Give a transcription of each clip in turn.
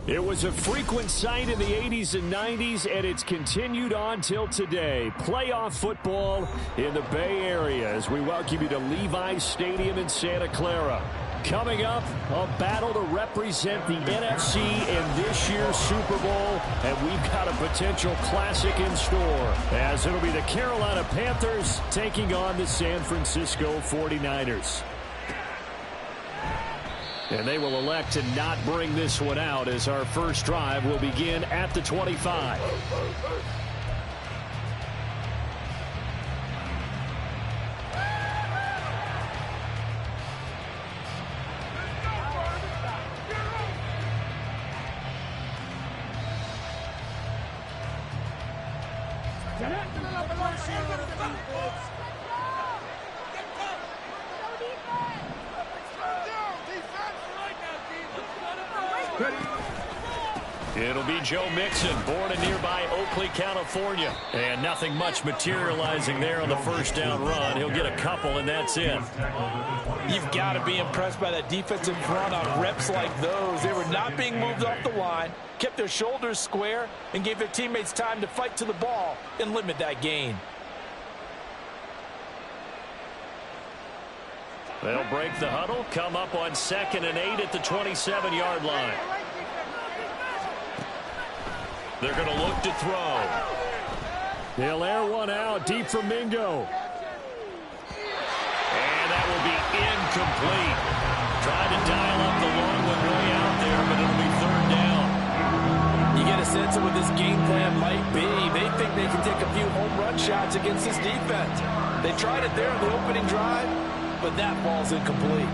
It was a frequent sight in the 80s and 90s, and it's continued on till today. Playoff football in the Bay Area as we welcome you to Levi's Stadium in Santa Clara. Coming up, a battle to represent the NFC in this year's Super Bowl, and we've got a potential classic in store, as it'll be the Carolina Panthers taking on the San Francisco 49ers. And they will elect to not bring this one out as our first drive will begin at the 25. It'll be Joe Mixon, born in nearby Oakley, California. And nothing much materializing there on the first down run. He'll get a couple, and that's it. You've got to be impressed by that defensive front on reps like those. They were not being moved off the line, kept their shoulders square, and gave their teammates time to fight to the ball and limit that gain. They'll break the huddle, come up on 2nd and 8 at the 27-yard line. They're going to look to throw. They'll air one out deep from Mingo. And that will be incomplete. Trying to dial up the long one way out there, but it'll be 3rd down. You get a sense of what this game plan might be. They think they can take a few home run shots against this defense. They tried it there in the opening drive, but that ball's incomplete.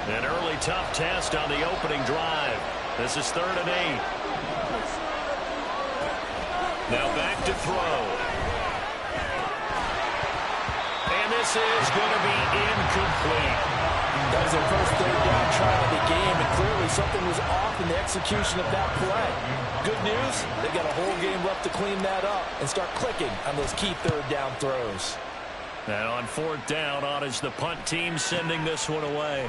An early tough test on the opening drive. This is 3rd and 8. Now back to throw. And this is going to be incomplete. That was their first 3rd down try of the game, and clearly something was off in the execution of that play. Good news, they've got a whole game left to clean that up and start clicking on those key 3rd down throws. Now on 4th down, on is the punt team sending this one away.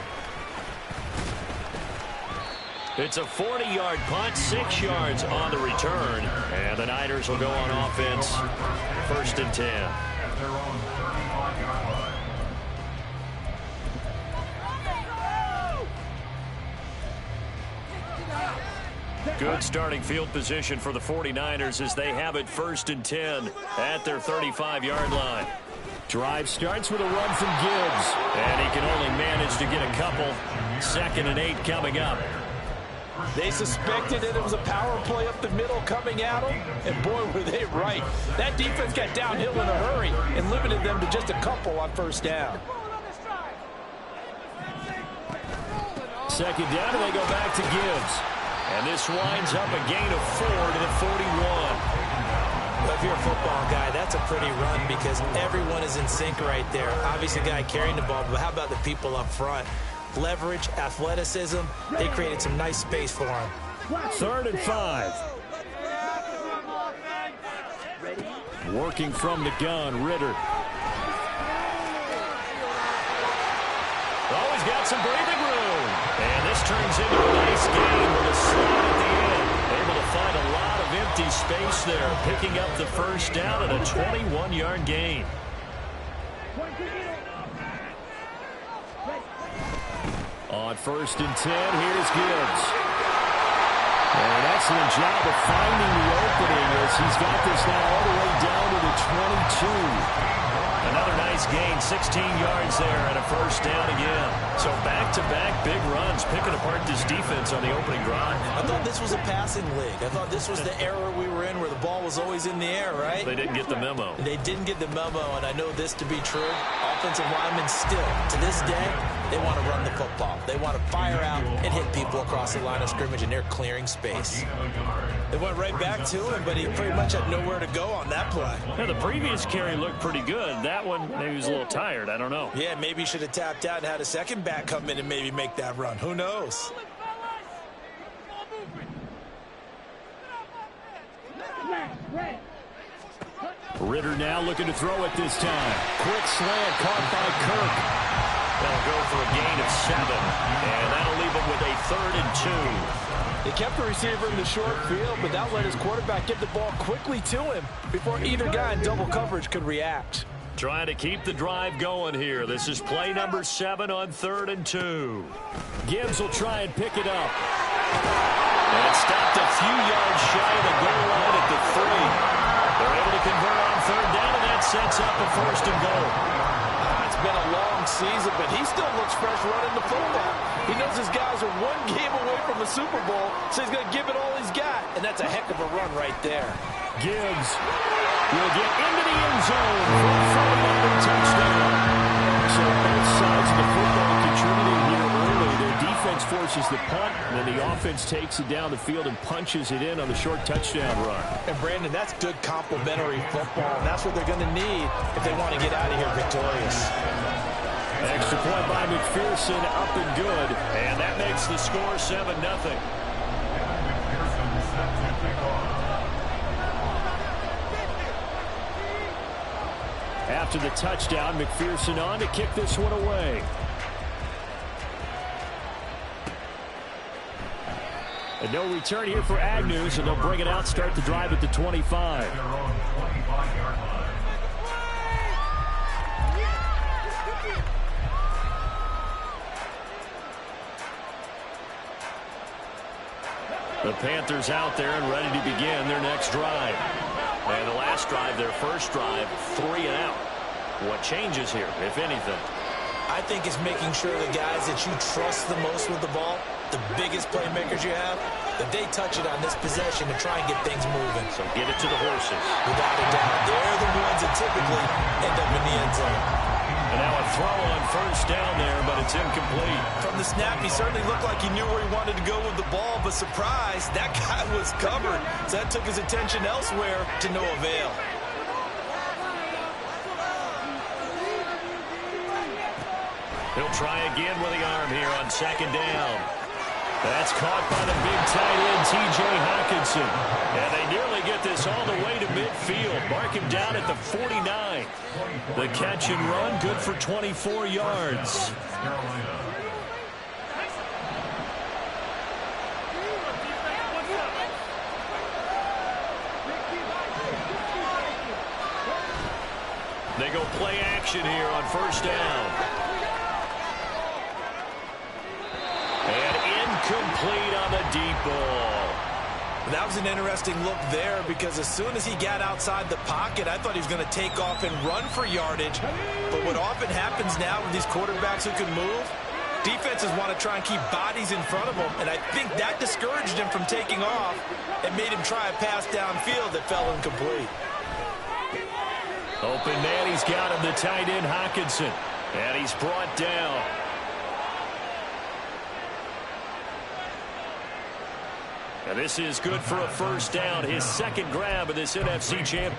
It's a 40-yard punt, 6 yards on the return. And the Niners will go on offense, 1st and 10. Good starting field position for the 49ers as they have it 1st and 10 at their 35-yard line. Drive starts with a run from Gibbs. And he can only manage to get a couple. 2nd and 8 coming up. They suspected that it was a power play up the middle coming at them, and boy, were they right. That defense got downhill in a hurry and limited them to just a couple on 1st down. 2nd down, and they go back to Gibbs. And this winds up a gain of 4 to the 41. Well, if you're a football guy, that's a pretty run because everyone is in sync right there. Obviously, the guy carrying the ball, but how about the people up front? Leverage, athleticism, they created some nice space for him. 3rd and 5. Working from the gun, Ritter. Oh, he's got some breathing room. And this turns into a nice game with a slot at the end. Able to find a lot of empty space there, picking up the 1st down at a 21-yard gain. On 1st and 10, here's Gibbs. And an excellent job of finding the opening as he's got this now all the way down to the 22. Another nice gain, 16 yards there and a 1st down again. So back-to-back big runs, picking apart this defense on the opening drive. I thought this was a passing league. I thought this was the era we were in where the ball was always in the air, right? They didn't get the memo. They didn't get the memo, and I know this to be true. Offensive linemen still, to this day, they want to run the football. They want to fire out and hit people across the line of scrimmage, and they're clearing space. They went right back to him, but he pretty much had nowhere to go on that play. Yeah, the previous carry looked pretty good. That one, maybe he was a little tired. I don't know. Yeah, maybe he should have tapped out and had a second back come in and maybe make that run. Who knows? Ritter now looking to throw it this time. Quick slant caught by Kirk. They'll go for a gain of 7, and that'll leave them with a 3rd and 2. He kept the receiver in the short field, but that let his quarterback get the ball quickly to him before either guy in double coverage could react. Trying to keep the drive going here. This is play number 7 on 3rd and 2. Gibbs will try and pick it up. And it's stopped a few yards shy of the goal line at the 3. They're able to convert on 3rd down, and that sets up a 1st and goal. It's been a long season, but he still looks fresh running the football. He knows his guys are 1 game away from the Super Bowl, so he's going to give it all he's got, and that's a heck of a run right there. Gibbs will get into the end zone for a 49er touchdown. So both sides of the football contributing here early. Their defense forces the punt, and then the offense takes it down the field and punches it in on the short touchdown run. And, Brandon, that's good complementary football, and that's what they're going to need if they want to get out of here victorious. Extra point by McPherson, up and good, and that makes the score 7-0. After the touchdown, McPherson on to kick this one away. And no return here for Agnew, so they'll bring it out, start the drive at the 25. The Panthers out there and ready to begin their next drive. And the last drive, their first drive, 3 and out. What changes here, if anything? I think it's making sure the guys that you trust the most with the ball, the biggest playmakers you have, that they touch it on this possession to try and get things moving. So get it to the horses. Without a doubt. They're the ones that typically end up in the end zone. And now a throw on 1st down there, but it's incomplete. From the snap, he certainly looked like he knew where he wanted to go with the ball, but surprise, that guy was covered. So that took his attention elsewhere to no avail. He'll try again with the arm here on 2nd down. That's caught by the big tight end, T.J. Hockenson. And they nearly get this all the way to midfield. Mark him down at the 49. The catch and run, good for 24 yards. They go play action here on 1st down. Complete on the deep ball. That was an interesting look there because as soon as he got outside the pocket, I thought he was going to take off and run for yardage. But what often happens now with these quarterbacks who can move, defenses want to try and keep bodies in front of them, and I think that discouraged him from taking off and made him try a pass downfield that fell incomplete. Open man, he's got him, the tight end Hockenson, and he's brought down. And this is good for a 1st down, his 2nd grab of this NFC Championship.